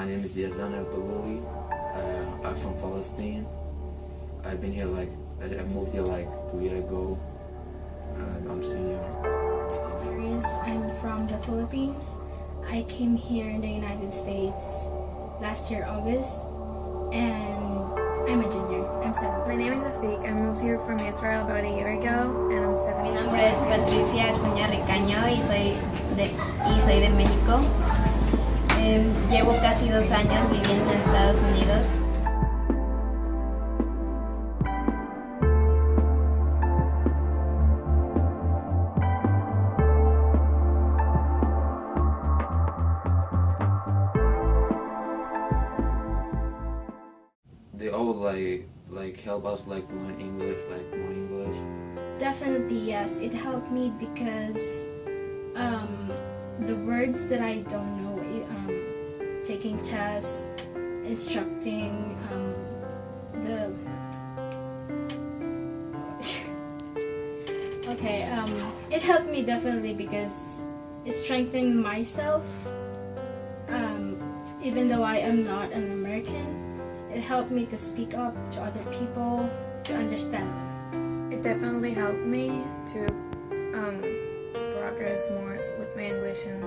My name is Yazan Al-Bawoui. I'm from Palestine. I've been here I moved here 2 years ago. I'm senior. I'm from the Philippines. I came here in the United States last year, August, and I'm a junior. I'm 17. My name is Afik. I moved here from Israel about a year ago, and I'm 17. Mi nombre es Patricia Acuña Ricaño y soy de México. Llevo casi 2 años viviendo en Estados Unidos. They all help us to learn English, more English. Definitely yes. It helped me because the words that I don't know, taking tests, instructing, it helped me definitely because it strengthened myself. Even though I am not an American, it helped me to speak up to other people, to understand them. It definitely helped me to progress more with my English and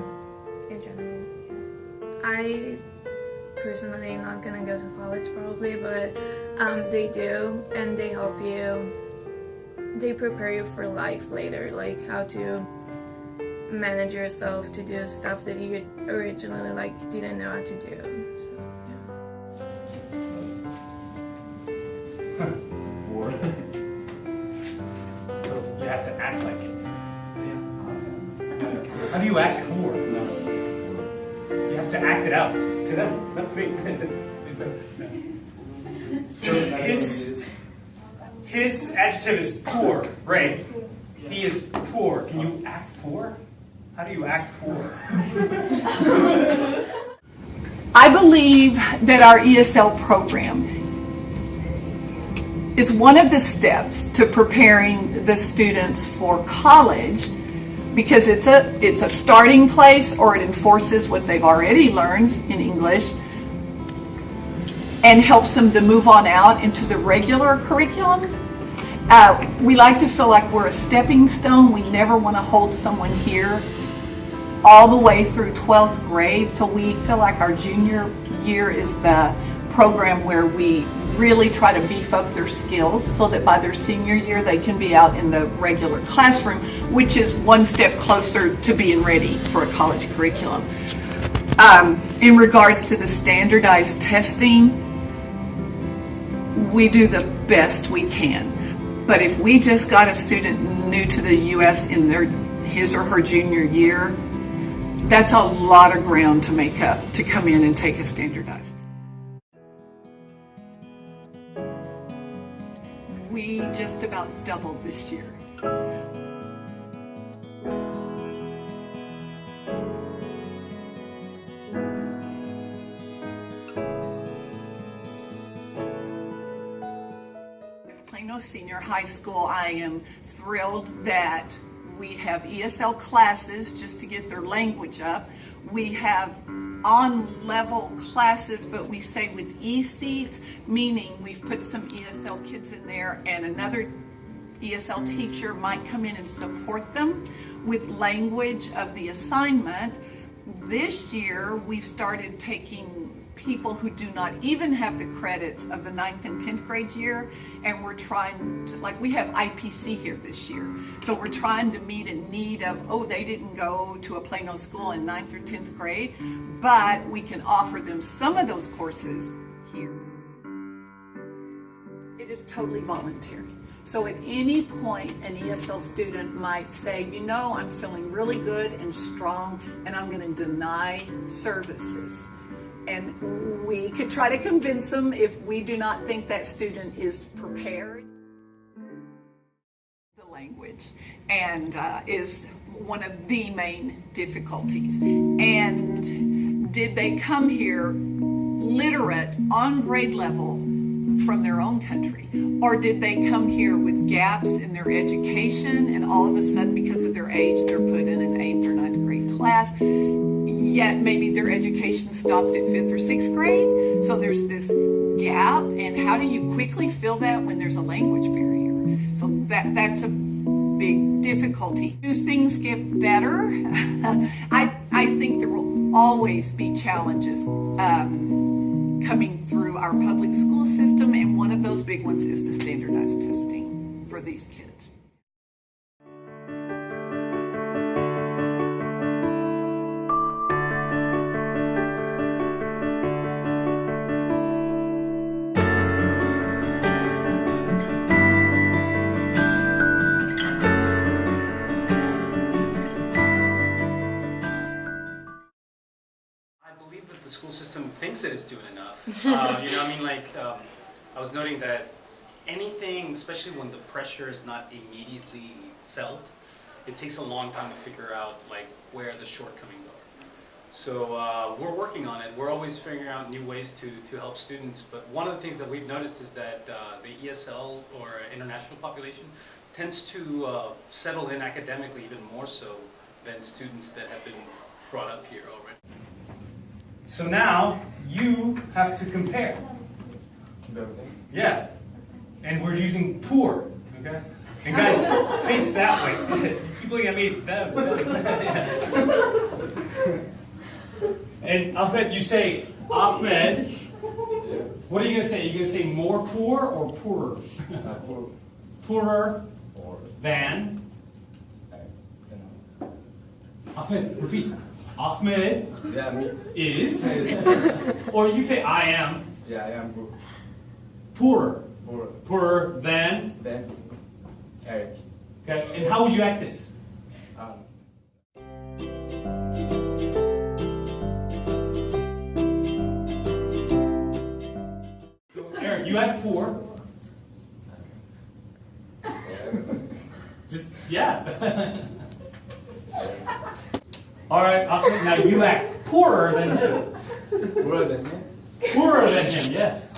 in general. I personally am not gonna go to college probably, but they do, and they help you. They prepare you for life later, like how to manage yourself to do stuff that you originally didn't know how to do. So yeah. 4. So you have to act like it. How do you act 4? No. You have to act it out to them, not to me. Is that, no. So his adjective is poor, right? He is poor. Can you act poor? How do you act poor? I believe that our ESL program is one of the steps to preparing the students for college, because it's a starting place, or it enforces what they've already learned in English and helps them to move on out into the regular curriculum. We like to feel like we're a stepping stone. We never want to hold someone here all the way through 12th grade, so we feel like our junior year is the program where we really try to beef up their skills so that by their senior year they can be out in the regular classroom, which is one step closer to being ready for a college curriculum. In regards to the standardized testing, we do the best we can. But if we just got a student new to the U.S. in his or her junior year, that's a lot of ground to make up to come in and take a standardized. We just about doubled this year. Plano Senior High School, I am thrilled that we have ESL classes just to get their language up. We have on-level classes, but we say with E-seats, meaning we've put some ESL kids in there and another ESL teacher might come in and support them with language of the assignment. This year, we've started taking people who do not even have the credits of the 9th and 10th grade year, and we're trying to, we have IPC here this year, so we're trying to meet a need of, they didn't go to a Plano school in 9th or 10th grade, but we can offer them some of those courses here. It is totally voluntary. So at any point, an ESL student might say, I'm feeling really good and strong, and I'm going to deny services. And we could try to convince them if we do not think that student is prepared. The language and is one of the main difficulties. And did they come here literate on grade level from their own country? Or did they come here with gaps in their education and all of a sudden because of their age they're put in an 8th or 9th grade class? yet maybe their education stopped at 5th or 6th grade. So there's this gap, and how do you quickly fill that when there's a language barrier? So that's a big difficulty. Do things get better? I think there will always be challenges coming through our public school system, and one of those big ones is the standardized testing for these kids. The school system thinks that it's doing enough. I was noting that anything, especially when the pressure is not immediately felt, it takes a long time to figure out where the shortcomings are. So we're working on it. We're always figuring out new ways to help students. But one of the things that we've noticed is that the ESL or international population tends to settle in academically even more so than students that have been brought up here already. So now you have to compare. Yeah. And we're using poor. Okay? And guys, face that way. You keep looking at me. And Ahmed, you say Ahmed. What are you going to say? Are you going to say more poor or poorer? Poorer than. Ahmed, repeat. Ahmed is, or you say I am. Yeah, I am poor. Poorer. Poor. Poorer than. Then Eric. Okay, and how would you act this? Eric, you act poor. Just yeah. All right, Ahmed, now you act poorer than him. Poorer than me? Poorer than him, yes.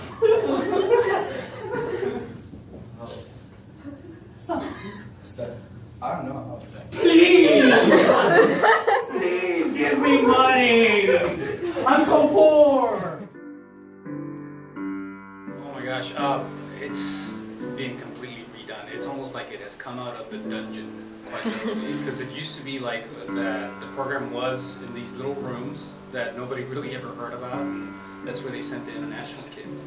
I don't know how. Please! Please give me money! I'm so poor! Oh my gosh, it's being completely redone. It's almost like it has come out of the dungeon. Because it used to be like that the program was in these little rooms that nobody really ever heard about, and that's where they sent the international kids.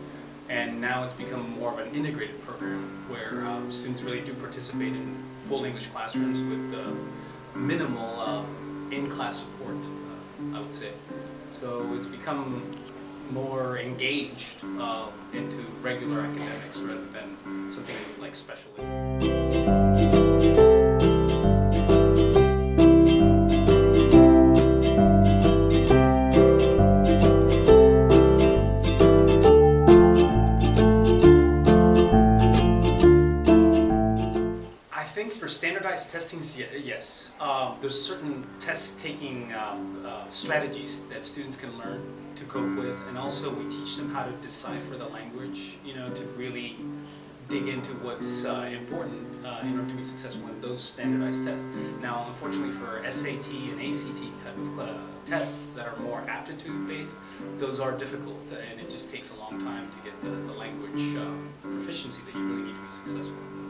And now it's become more of an integrated program where students really do participate in full English classrooms with minimal in-class support, I would say. So it's become more engaged into regular academics rather than something like special ed. Standardized testings, yes. There's certain test-taking strategies that students can learn to cope with, and also we teach them how to decipher the language, to really dig into what's important in order to be successful in those standardized tests. Now, unfortunately for SAT and ACT type of tests that are more aptitude-based, those are difficult, and it just takes a long time to get the language proficiency that you really need to be successful.